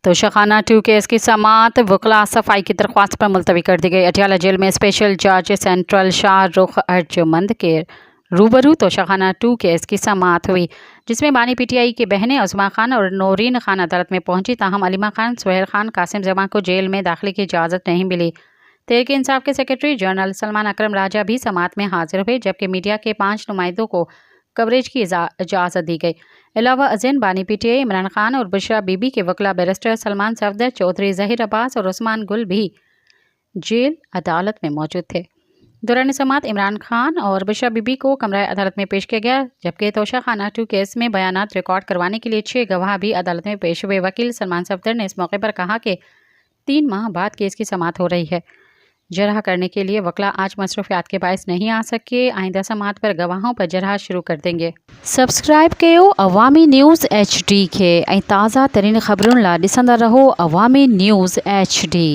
Toshakhana 2 case की समाअत वकला सफाई की दरख्वास्त पर मुलतवी कर दी गई। अटियाला जेल में स्पेशल जज सेंट्रल शाहरुख अर्जुमंद के रूबरू तोशाखाना 2 केस की समाअत हुई, जिसमें बानी पीटीआई की बहनें उस्मा खान और नौरीन खान अदालत में पहुंची। ताहम अलीमा खान, सुहेल खान, कासिम जमा को जेल में दाखिले की इजाज़त नहीं मिली। तहरीक इंसाफ के सेक्रेटरी जनरल सलमान अकरम राजा भी समाअत में हाजिर हुए, जबकि मीडिया के 5 नुमाइंदों को कवरेज की इजाज़त दी गई। अलावा अज़ीन बानी पीटीआई इमरान खान और बुशरा बीबी के वकला बैरिस्टर सलमान सफदर, चौधरी ज़हीर अब्बास और उस्मान गुल भी जेल अदालत में मौजूद थे। दौरान समाअत इमरान खान और बुशरा बीबी को कमरा अदालत में पेश किया गया, जबकि तोशाखाना 2 केस में बयानात रिकॉर्ड करवाने के लिए 6 गवाह भी अदालत में पेश हुए। वकील सलमान सफदर ने इस मौके पर कहा कि 3 माह बाद केस की समाअत हो रही है। जरह करने के लिए वकला आज मसरूफियात के बायस नहीं आ सके। आइंदा समाअत पर गवाहों पर जरह शुरू कर देंगे। सब्सक्राइब कयो अवामी न्यूज़ HD के ताज़ा तरीन खबरुन ला ॾिसंदा रहो अवामी न्यूज़ HD।